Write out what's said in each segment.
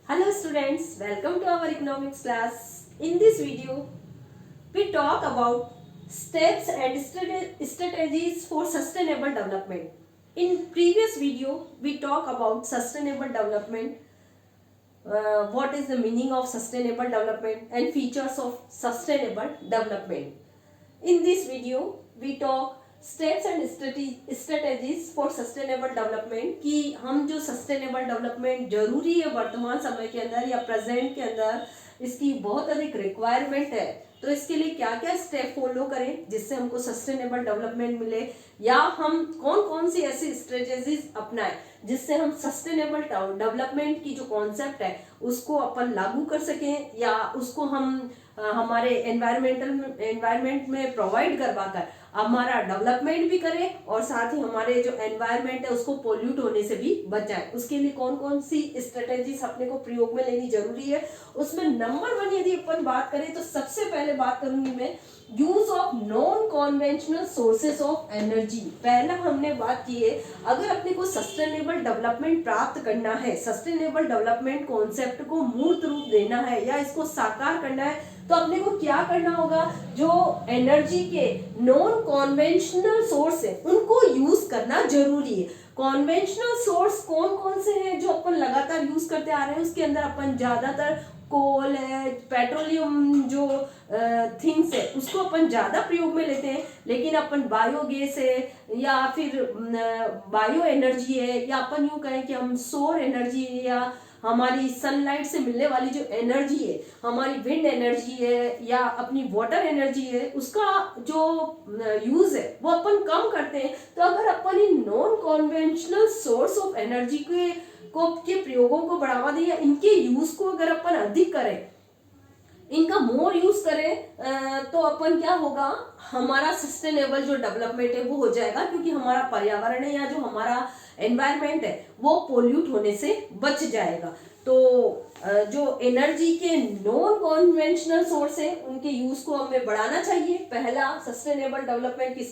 Hello students, welcome to our economics class. In this video, we talk about steps and strategies for sustainable development. In previous video, we talk about sustainable development, what is the meaning of sustainable development and features of sustainable development. In this video, we talk steps and strategies for sustainable development कि हम जो sustainable development जरूरी है वर्तमान समय के अंदर या प्रेजेंट के अंदर, इसकी बहुत अधिक रिक्वायरमेंट है, तो इसके लिए क्या क्या स्टेप फॉलो करें जिससे हमको सस्टेनेबल डेवलपमेंट मिले, या हम कौन कौन सी ऐसी स्ट्रेटेजीज अपनाएं जिससे हम सस्टेनेबल डेवलपमेंट की जो कॉन्सेप्ट है उसको अपन लागू कर सकें या उसको हम हमारे एनवायरमेंट में प्रोवाइड करवाकर हमारा डेवलपमेंट भी करें और साथ ही हमारे जो एनवायरमेंट है उसको पोल्यूट होने से भी बचाएं। उसके लिए कौन कौन सी स्ट्रेटेजीज अपने को प्रयोग में लेनी जरूरी है, उसमें नंबर 1 यदि अपन बात करें तो सबसे पहले बात करूंगी मैं use of non conventional sources of energy. पहला हमने बात की है, अगर अपने को सस्टेनेबल डेवलपमेंट प्राप्त करना है, सस्टेनेबल डेवलपमेंट कॉन्सेप्ट को मूर्त रूप देना है या इसको साकार करना है, तो अपने को क्या करना होगा, जो एनर्जी के नॉन कॉन्वेंशनल सोर्स है उनको यूज करना जरूरी है। कॉन्वेंशनल सोर्स कौन कौन से हैं जो अपन लगातार यूज करते आ रहे हैं, उसके अंदर अपन ज्यादातर कोल है, पेट्रोलियम जो थिंग्स है उसको अपन ज्यादा प्रयोग में लेते हैं, लेकिन अपन बायोगैस है या फिर बायो एनर्जी है या अपन यूं कहें कि हम सौर एनर्जी या हमारी सनलाइट से मिलने वाली जो एनर्जी है, हमारी विंड एनर्जी है या अपनी वाटर एनर्जी है, उसका जो यूज है वो अपन कम करते हैं। तो अगर अपन इन non conventional source of energy के प्रयोगों को बढ़ावा दें या इनके यूज को अगर अपन अधिक करें, इनका मोर यूज करें, तो अपन क्या होगा, हमारा सस्टेनेबल जो डेवलपमेंट है वो हो जाएगा, क्योंकि हमारा पर्यावरण है या जो हमारा एनवायरमेंट है वो पोल्यूट होने से बच जाएगा। तो जो एनर्जी के नॉन कॉन्वेंशनल सोर्स है उनके यूज को हमें बढ़ाना चाहिए। पहला सस्टेनेबल डेवलपमेंट की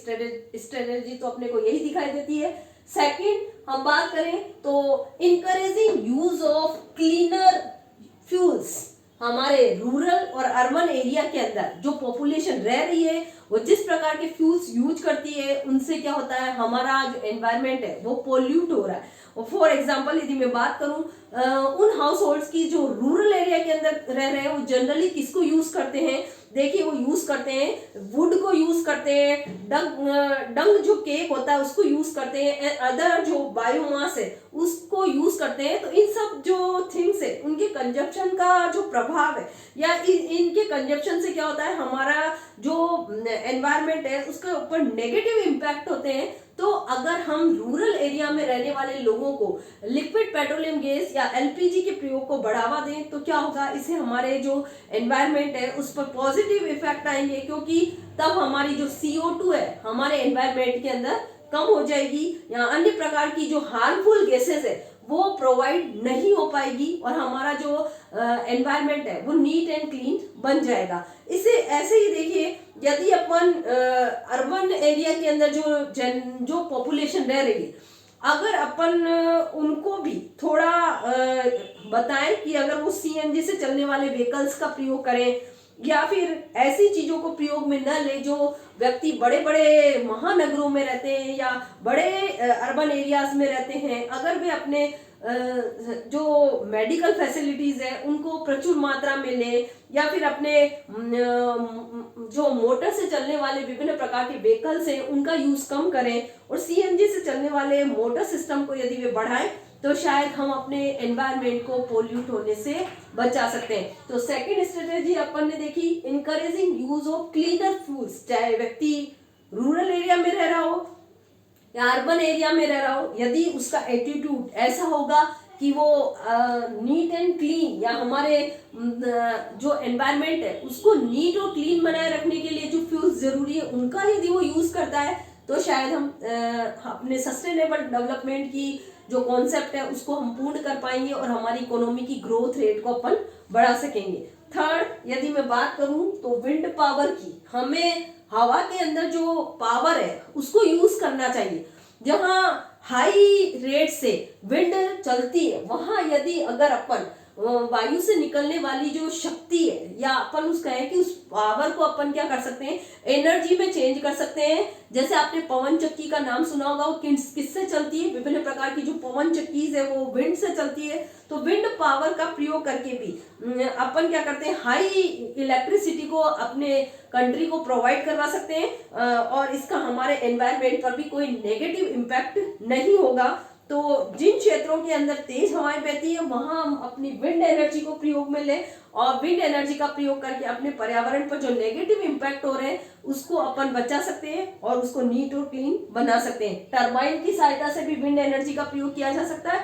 स्ट्रेटेजी तो अपने को यही दिखाई देती है। सेकंड हम बात करें तो encouraging use of cleaner fuels. हमारे रूरल और अर्बन एरिया के अंदर जो पॉपुलेशन रह रही है वो जिस प्रकार के फ्यूल्स यूज करती है, उनसे क्या होता है, हमारा जो एनवायरमेंट है वो पोल्यूट हो रहा है। फॉर एग्जाम्पल यदि मैं बात करूं, उन हाउस होल्ड्स की जो रूरल एरिया के अंदर रह रहे हैं वो जनरली किसको यूज करते हैं, देखिए वो यूज करते हैं वुड को यूज करते हैं, डंग जो केक होता है उसको यूज करते हैं, अदर जो बायोमास है उसको यूज करते हैं। तो इन सब जो थिंग्स है उनके कंजप्शन का जो प्रभाव है या इनके कंजप्शन से क्या होता है, हमारा जो एनवायरमेंट है उसके ऊपर नेगेटिव इम्पैक्ट होते हैं। तो अगर हम रूरल एरिया में रहने वाले लोगों को लिक्विड पेट्रोलियम गैस या एलपीजी के प्रयोग को बढ़ावा दें तो क्या होगा, इससे हमारे जो एनवायरमेंट है उस पर पॉजिटिव इफेक्ट आएंगे, क्योंकि तब हमारी जो CO2 है हमारे एनवायरमेंट के अंदर कम हो जाएगी या अन्य प्रकार की जो हार्मफुल गैसेस है वो प्रोवाइड नहीं हो पाएगी और हमारा जो एनवायरमेंट है वो नीट एंड क्लीन बन जाएगा। इसे ऐसे ही देखिए, यदि अपन अर्बन एरिया के अंदर जो पॉपुलेशन रह रही है, अगर अपन उनको भी थोड़ा बताएं कि अगर वो CNG से चलने वाले व्हीकल्स का प्रयोग करें या फिर ऐसी चीजों को प्रयोग में न ले जो व्यक्ति बड़े बड़े महानगरों में रहते हैं या बड़े अर्बन एरियाज में रहते हैं, अगर वे अपने जो मेडिकल फैसिलिटीज है उनको प्रचुर मात्रा में ले या फिर अपने जो मोटर से चलने वाले विभिन्न प्रकार के व्हीकल्स हैं उनका यूज कम करें और CNG से चलने वाले मोटर सिस्टम को यदि वे बढ़ाएं तो शायद हम अपने एनवायरमेंट को पोल्यूट होने से बचा सकते हैं। तो सेकंड स्ट्रेटेजी अपन ने देखी, encouraging use of cleaner fuels. चाहे व्यक्ति रूरल एरिया में रह रहा हो या अर्बन एरिया में रह रहा हो, यदि उसका एटीट्यूड ऐसा होगा कि वो नीट एंड क्लीन या हमारे जो एनवायरमेंट है उसको नीट और क्लीन बनाए रखने के लिए जो फ्यूल्स जरूरी है उनका यदि वो यूज करता है, तो शायद हम अपने सस्टेनेबल डेवलपमेंट की जो कॉन्सेप्ट है उसको हम पूर्ण कर पाएंगे और हमारी इकोनॉमी की ग्रोथ रेट को अपन बढ़ा सकेंगे। थर्ड, यदि मैं बात करूं तो विंड पावर की, हमें हवा के अंदर जो पावर है उसको यूज करना चाहिए। जहां हाई रेट से विंड चलती है वहां यदि अगर अपन वायु से निकलने वाली जो शक्ति है, या अपन उस कहें कि उस पावर को अपन क्या कर सकते हैं, एनर्जी में चेंज कर सकते हैं। जैसे आपने पवन चक्की का नाम सुना होगा, वो किससे चलती है, विभिन्न प्रकार की जो पवन चक्कीज है वो विंड से चलती है। तो विंड पावर का प्रयोग करके भी अपन क्या करते हैं, हाई इलेक्ट्रिसिटी को अपने कंट्री को प्रोवाइड करवा सकते हैं, और इसका हमारे एनवायरमेंट पर भी कोई नेगेटिव इम्पैक्ट नहीं होगा। तो जिन क्षेत्रों के अंदर तेज हवाएं बहती है वहां हम अपनी विंड एनर्जी को प्रयोग में लें, और विंड एनर्जी का प्रयोग करके अपने पर्यावरण पर जो नेगेटिव इम्पैक्ट हो रहे हैं उसको अपन बचा सकते हैं और उसको नीट और क्लीन बना सकते हैं। टरबाइन की सहायता से भी विंड एनर्जी का प्रयोग किया जा सकता है।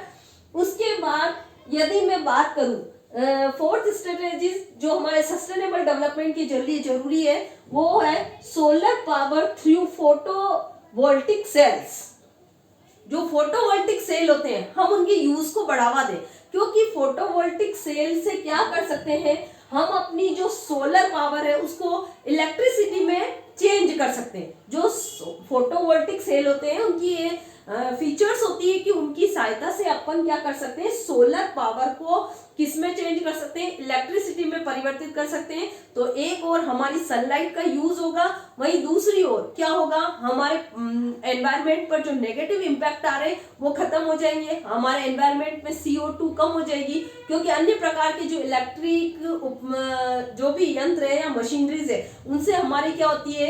उसके बाद यदि मैं बात करूं फोर्थ स्ट्रेटेजीज जो हमारे सस्टेनेबल डेवलपमेंट की जरूरी है, वो है solar power through photovoltaic sales. जो फोटोवोल्टिक सेल होते हैं हम उनके यूज को बढ़ावा दें, क्योंकि फोटोवोल्टिक सेल से क्या कर सकते हैं, हम अपनी जो सोलर पावर है उसको इलेक्ट्रिसिटी में चेंज कर सकते हैं। जो फोटोवोल्टिक सेल होते हैं उनकी ये फीचर्स होती है कि उनकी सहायता से अपन क्या कर सकते हैं, सोलर पावर को किस में चेंज कर सकते हैं, इलेक्ट्रिसिटी में परिवर्तित कर सकते हैं। तो एक और हमारी सनलाइट का यूज होगा, वहीं दूसरी ओर क्या होगा, हमारे एनवायरमेंट पर जो नेगेटिव इम्पैक्ट आ रहे हैं वो खत्म हो जाएंगे। हमारे एनवायरमेंट में CO2 कम हो जाएगी, क्योंकि अन्य प्रकार के जो इलेक्ट्रिक जो भी यंत्र है या मशीनरीज है उनसे हमारी क्या होती है,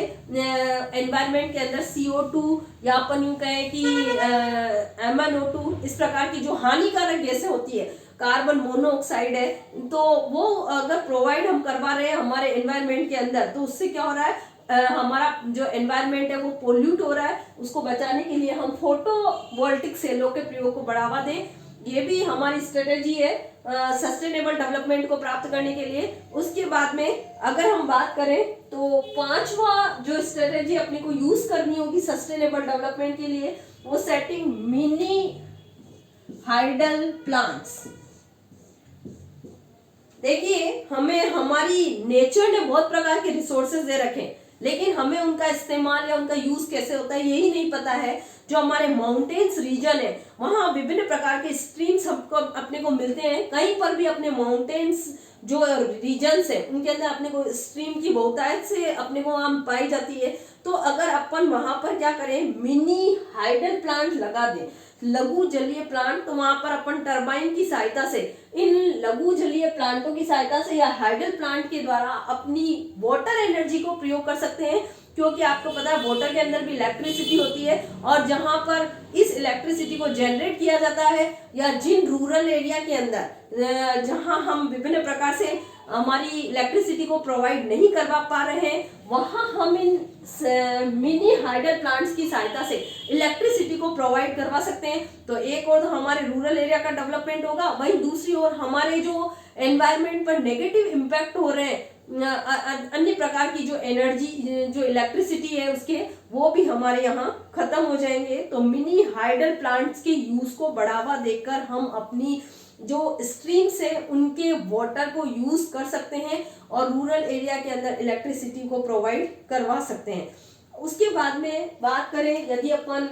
एनवायरमेंट के अंदर CO2 या अपन यूं कहें कि MnO2 इस प्रकार की जो हानिकारक गैसें होती है, कार्बन मोनोऑक्साइड है, तो वो अगर प्रोवाइड हम करवा रहे हैं हमारे एनवायरमेंट के अंदर, तो उससे क्या हो रहा है, हमारा जो एनवायरमेंट है वो पोल्यूट हो रहा है। उसको बचाने के लिए हम फोटोवोल्टिक सेलों के प्रयोग को बढ़ावा दें। ये भी हमारी स्ट्रेटेजी है सस्टेनेबल डेवलपमेंट को प्राप्त करने के लिए। उसके बाद में अगर हम बात करें तो पांचवा जो स्ट्रेटेजी अपने को यूज करनी होगी सस्टेनेबल डेवलपमेंट के लिए, वो सेटिंग मिनी हाइडल प्लांट्स। देखिए, हमें हमारी नेचर ने बहुत प्रकार के रिसोर्सेज दे रखे हैं, लेकिन हमें उनका इस्तेमाल या उनका यूज कैसे होता है यही नहीं पता है। जो हमारे माउंटेन्स रीजन है वहां विभिन्न प्रकार के स्ट्रीम्स हमको अपने को मिलते हैं। कहीं पर भी अपने माउंटेन्स जो रीजन्स है उनके अंदर अपने को स्ट्रीम की बहुतायत से अपने को वहां पाई जाती है। तो अगर अपन वहां पर क्या करें, मिनी हाइडल प्लांट लगा दें, लघु जलीय प्लांट, तो वहां पर अपन टरबाइन की सहायता से, इन लघु जलीय प्लांटों की सहायता से या हाइडल प्लांट के द्वारा अपनी वाटर एनर्जी को प्रयोग कर सकते हैं। क्योंकि आपको पता है वाटर के अंदर भी इलेक्ट्रिसिटी होती है, और जहां पर इस इलेक्ट्रिसिटी को जनरेट किया जाता है या जिन रूरल एरिया के अंदर जहां हम विभिन्न प्रकार से हमारी इलेक्ट्रिसिटी को प्रोवाइड नहीं करवा पा रहे हैं, वहां हम इन मिनी हाइडल प्लांट्स की सहायता से इलेक्ट्रिसिटी को प्रोवाइड करवा सकते हैं। तो एक और तो हमारे रूरल एरिया का डेवलपमेंट होगा, वहीं दूसरी ओर हमारे जो एनवायरमेंट पर नेगेटिव इम्पैक्ट हो रहे हैं, अन्य प्रकार की जो एनर्जी जो इलेक्ट्रिसिटी है उसके, वो भी हमारे यहाँ खत्म हो जाएंगे। तो मिनी हाइडल प्लांट्स के यूज को बढ़ावा देकर हम अपनी जो स्ट्रीम्स है उनके वाटर को यूज कर सकते हैं और रूरल एरिया के अंदर इलेक्ट्रिसिटी को प्रोवाइड करवा सकते हैं। उसके बाद में बात करें यदि अपन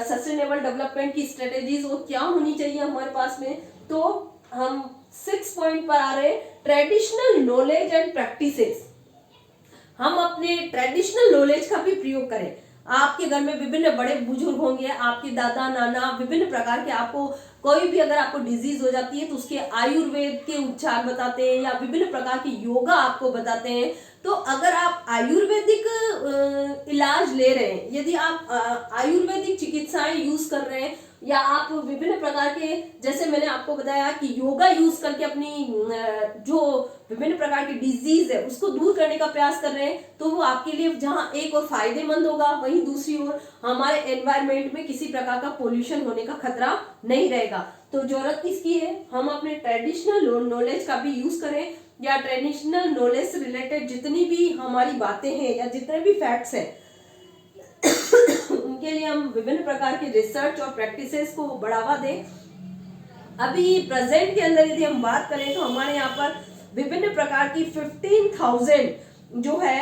सस्टेनेबल डेवलपमेंट की स्ट्रेटेजीज वो क्या होनी चाहिए हमारे पास में, तो हम 6 पॉइंट पर आ रहे, ट्रेडिशनल नॉलेज एंड प्रैक्टिसेस। हम अपने ट्रेडिशनल नॉलेज का भी प्रयोग करें। आपके घर में विभिन्न बड़े बुजुर्ग होंगे, आपके दादा नाना, विभिन्न प्रकार के, आपको कोई भी अगर आपको डिजीज हो जाती है तो उसके आयुर्वेद के उपचार बताते हैं या विभिन्न प्रकार की योगा आपको बताते हैं। तो अगर आप आयुर्वेदिक इलाज ले रहे हैं, यदि आप आयुर्वेदिक चिकित्साएं यूज कर रहे हैं, या आप विभिन्न प्रकार के, जैसे मैंने आपको बताया कि योगा यूज करके अपनी जो विभिन्न प्रकार की डिजीज है उसको दूर करने का प्रयास कर रहे हैं, तो वो आपके लिए जहां एक और फायदेमंद होगा, वहीं दूसरी ओर हमारे एनवायरमेंट में किसी प्रकार का पोल्यूशन होने का खतरा नहीं रहेगा। तो जरूरत किसकी है, हम अपने ट्रेडिशनल नॉलेज का भी यूज करें, या ट्रेडिशनल नॉलेज से रिलेटेड जितनी भी हमारी बातें हैं या जितने भी फैक्ट्स हैं उनके लिए हम विभिन्न प्रकार की रिसर्च और प्रैक्टिसेस को बढ़ावा दें। अभी प्रेजेंट के अंदर यदि हम बात करें तो हमारे यहाँ पर विभिन्न प्रकार की 15,000 जो है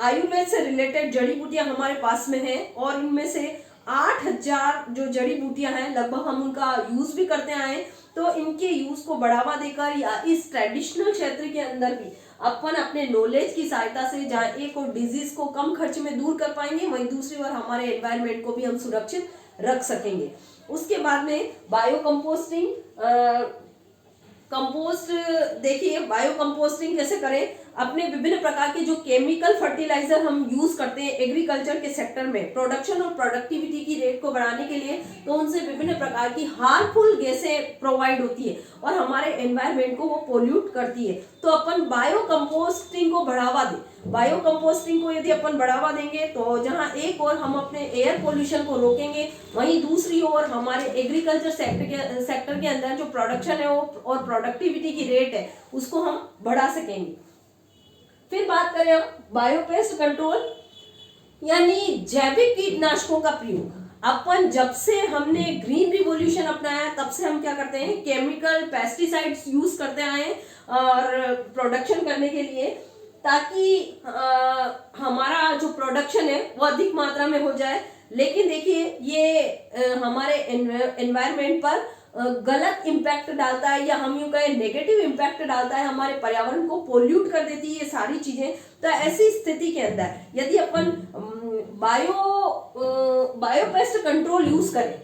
आयुर्वेद से रिलेटेड जड़ी बूटियां हमारे पास में हैं, और इनमें से 8,000 जो जड़ी बूटियां हैं लगभग हम उनका यूज भी करते आए हैं। तो इनके यूज को बढ़ावा देकर या इस ट्रेडिशनल क्षेत्र के अंदर भी अपन अपने नॉलेज की सहायता से जहाँ एक और डिजीज को कम खर्च में दूर कर पाएंगे, वहीं दूसरी ओर हमारे एनवायरनमेंट को भी हम सुरक्षित रख सकेंगे। उसके बाद में बायो कंपोस्टिंग। कंपोस्ट देखिए, बायो कंपोस्टिंग कैसे करें। अपने विभिन्न प्रकार के जो केमिकल फर्टिलाइजर हम यूज करते हैं एग्रीकल्चर के सेक्टर में प्रोडक्शन और प्रोडक्टिविटी की रेट को बढ़ाने के लिए, तो उनसे विभिन्न प्रकार की हार्मफुल गैसें प्रोवाइड होती है और हमारे एनवायरनमेंट को वो पोल्यूट करती है। तो अपन बायो कंपोस्टिंग को बढ़ावा दें। बायो कंपोस्टिंग को यदि अपन बढ़ावा देंगे तो जहां एक और हम अपने एयर पोल्यूशन को रोकेंगे, वहीं दूसरी ओर हमारे एग्रीकल्चर सेक्टर के अंदर जो प्रोडक्शन है वो और प्रोडक्टिविटी की रेट है उसको हम बढ़ा सकेंगे। फिर बात करें हम बायोपेस्ट कंट्रोल यानी जैविक कीटनाशकों का प्रयोग। अपन जब से हमने ग्रीन रिवॉल्यूशन अपनाया तब से हम क्या करते हैं, केमिकल पेस्टिसाइड्स यूज करते आए हैं और प्रोडक्शन करने के लिए, ताकि हमारा जो प्रोडक्शन है वो अधिक मात्रा में हो जाए। लेकिन देखिए ये हमारे एनवायरनमेंट पर गलत इम्पैक्ट डालता है, या हम यूं कहें नेगेटिव इम्पैक्ट डालता है, हमारे पर्यावरण को पोल्यूट कर देती है ये सारी चीजें। तो ऐसी स्थिति के अंदर यदि अपन बायोपेस्ट कंट्रोल यूज करें,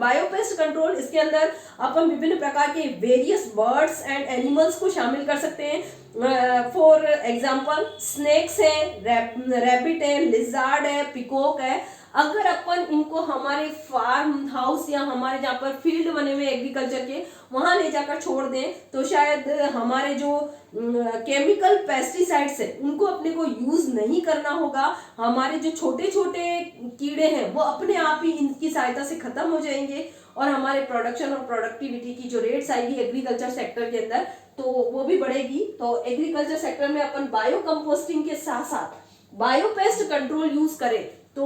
बायोपेस्ट कंट्रोल इसके अंदर अपन विभिन्न प्रकार के वेरियस बर्ड्स एंड एनिमल्स को शामिल कर सकते हैं। फॉर एग्जांपल स्नेक्स है, रैबिट है, लिजार्ड है, पिकॉक है। अगर अपन इनको हमारे फार्म हाउस या हमारे जहाँ पर फील्ड बने हुए एग्रीकल्चर के वहां ले जाकर छोड़ दें तो शायद हमारे जो केमिकल पेस्टिसाइड्स है उनको अपने को यूज नहीं करना होगा। हमारे जो छोटे छोटे कीड़े हैं वो अपने आप ही इनकी सहायता से खत्म हो जाएंगे और हमारे प्रोडक्शन और प्रोडक्टिविटी की जो रेट्स आएगी एग्रीकल्चर सेक्टर के अंदर तो वो भी बढ़ेगी। तो एग्रीकल्चर सेक्टर में अपन बायो कंपोस्टिंग के साथ साथ बायोपेस्ट कंट्रोल यूज करें तो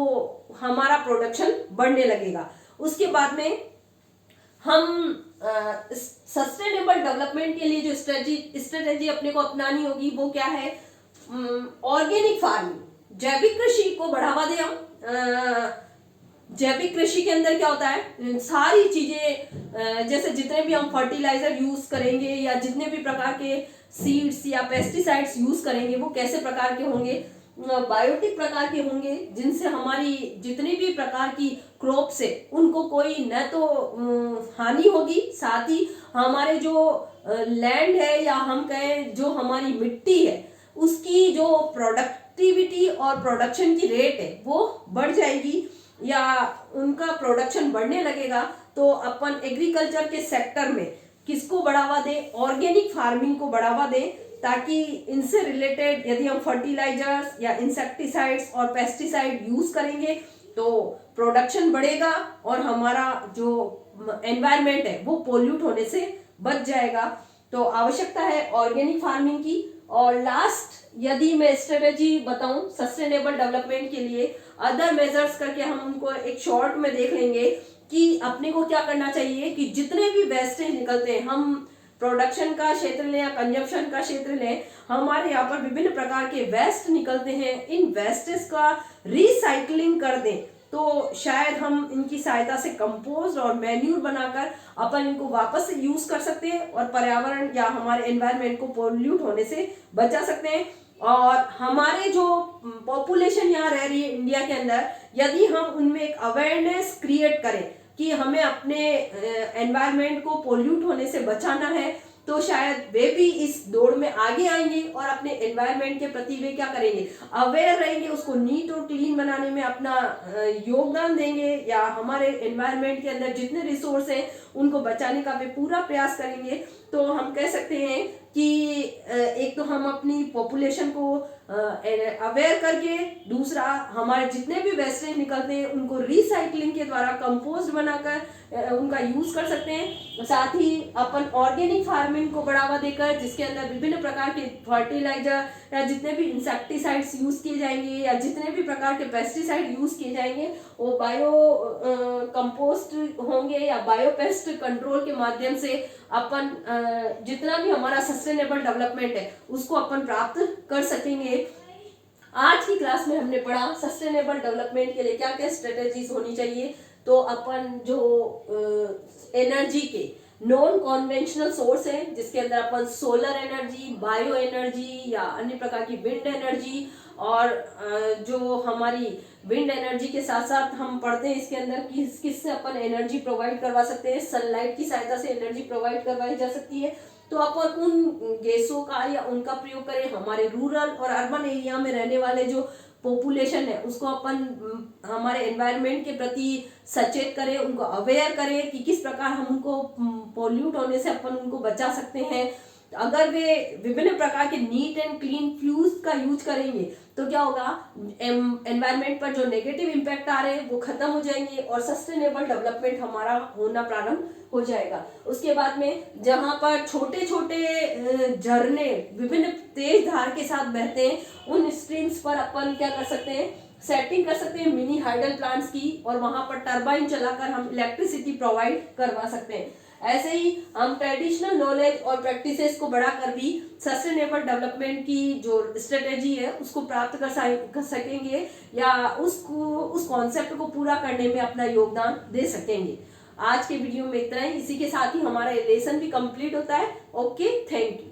हमारा प्रोडक्शन बढ़ने लगेगा। उसके बाद में हम सस्टेनेबल डेवलपमेंट के लिए जो स्ट्रेटेजी अपने को अपनानी होगी वो क्या है, ऑर्गेनिक फार्मिंग, जैविक कृषि को बढ़ावा दें हम। जैविक कृषि के अंदर क्या होता है, सारी चीजें जैसे जितने भी हम फर्टिलाइजर यूज करेंगे या जितने भी प्रकार के सीड्स या पेस्टिसाइड्स यूज करेंगे वो कैसे प्रकार के होंगे, बायोटिक प्रकार के होंगे, जिनसे हमारी जितनी भी प्रकार की क्रॉप्स है उनको कोई न तो हानि होगी, साथ ही हमारे जो लैंड है या हम कहें जो हमारी मिट्टी है उसकी जो प्रोडक्टिविटी और प्रोडक्शन की रेट है वो बढ़ जाएगी या उनका प्रोडक्शन बढ़ने लगेगा। तो अपन एग्रीकल्चर के सेक्टर में किसको बढ़ावा दें, ऑर्गेनिक फार्मिंग को बढ़ावा दें, ताकि इनसे रिलेटेड यदि हम फर्टिलाइजर्स या इंसेक्टिसाइड्स और पेस्टिसाइड यूज करेंगे तो प्रोडक्शन बढ़ेगा और हमारा जो एनवायरनमेंट है वो पोल्यूट होने से बच जाएगा। तो आवश्यकता है ऑर्गेनिक फार्मिंग की। और लास्ट यदि मैं स्ट्रेटेजी बताऊं सस्टेनेबल डेवलपमेंट के लिए, अदर मेजर्स करके हम उनको एक शॉर्ट में देख लेंगे कि अपने को क्या करना चाहिए कि जितने भी वेस्टेज निकलते हैं, हम प्रोडक्शन का क्षेत्र लें या कंजप्शन का क्षेत्र लें, हमारे यहाँ पर विभिन्न प्रकार के वेस्ट निकलते हैं, इन वेस्टेज का रिसाइकलिंग कर दें तो शायद हम इनकी सहायता से कंपोस्ट और मैन्यूर बनाकर अपन इनको वापस से यूज कर सकते हैं और पर्यावरण या हमारे एनवायरनमेंट को पोल्यूट होने से बचा सकते हैं। और हमारे जो पॉपुलेशन यहाँ रह रही है इंडिया के अंदर, यदि हम उनमें एक अवेयरनेस क्रिएट करें कि हमें अपने एनवायरनमेंट को पोल्यूट होने से बचाना है तो शायद वे भी इस दौड़ में आगे आएंगे और अपने एनवायरनमेंट के प्रति वे क्या करेंगे, अवेयर रहेंगे, उसको नीट और क्लीन बनाने में अपना योगदान देंगे या हमारे एनवायरनमेंट के अंदर जितने रिसोर्स हैं उनको बचाने का वे पूरा प्रयास करेंगे। तो हम कह सकते हैं कि एक तो हम अपनी पॉपुलेशन को अवेयर करके, दूसरा हमारे जितने भी वेस्टेज निकलते हैं उनको रिसाइकलिंग के द्वारा कंपोस्ट बनाकर उनका यूज कर सकते हैं। साथ ही अपन ऑर्गेनिक फार्मिंग को बढ़ावा देकर जिसके अंदर विभिन्न प्रकार के फर्टिलाइजर या जितने भी इंसेक्टिसाइड्स यूज किए जाएंगे या जितने भी प्रकार के पेस्टिसाइड यूज किए जाएंगे वो बायो कंपोस्ट होंगे या बायोपेस्ट कंट्रोल के माध्यम से अपन जितना भी हमारा सस्टेनेबल डेवलपमेंट है उसको अपन प्राप्त कर सकेंगे। आज की क्लास में हमने पढ़ा सस्टेनेबल डेवलपमेंट के लिए क्या क्या स्ट्रेटेजीज होनी चाहिए। तो अपन जो एनर्जी के नॉन कॉन्वेंशनल सोर्स है, जिसके अंदर अपन सोलर एनर्जी, बायो एनर्जी या अन्य प्रकार की विंड एनर्जी, और जो हमारी विंड एनर्जी के साथ साथ हम पढ़ते हैं इसके अंदर किस किस से अपन एनर्जी प्रोवाइड करवा सकते हैं। सनलाइट की सहायता से एनर्जी प्रोवाइड करवाई जा सकती है। तो अपन उन गैसों का या उनका प्रयोग करें, हमारे रूरल और अर्बन एरिया में रहने वाले जो पॉपुलेशन है उसको अपन हमारे एनवायरनमेंट के प्रति सचेत करें, उनको अवेयर करें कि किस प्रकार हम उनको पोल्यूट होने से अपन उनको बचा सकते हैं। अगर वे विभिन्न प्रकार के नीट एंड क्लीन फ्यूल्स का यूज करेंगे तो क्या होगा, एनवायरनमेंट पर जो नेगेटिव इम्पैक्ट आ रहे हैं वो खत्म हो जाएंगे और सस्टेनेबल डेवलपमेंट हमारा होना प्रारंभ हो जाएगा। उसके बाद में जहां पर छोटे छोटे झरने विभिन्न तेज धार के साथ बहते हैं, उन स्ट्रीम्स पर अपन क्या कर सकते हैं, सेटिंग कर सकते हैं मिनी हाइडल प्लांट्स की, और वहां पर टरबाइन चलाकर हम इलेक्ट्रिसिटी प्रोवाइड करवा सकते हैं। ऐसे ही हम ट्रेडिशनल नॉलेज और प्रैक्टिसेस को बढ़ाकर भी सस्टेनेबल डेवलपमेंट की जो स्ट्रेटेजी है उसको प्राप्त कर सकेंगे या उस कॉन्सेप्ट को पूरा करने में अपना योगदान दे सकेंगे। आज के वीडियो में इतना ही। इसी के साथ ही हमारा लेसन भी कंप्लीट होता है। Okay, thank you.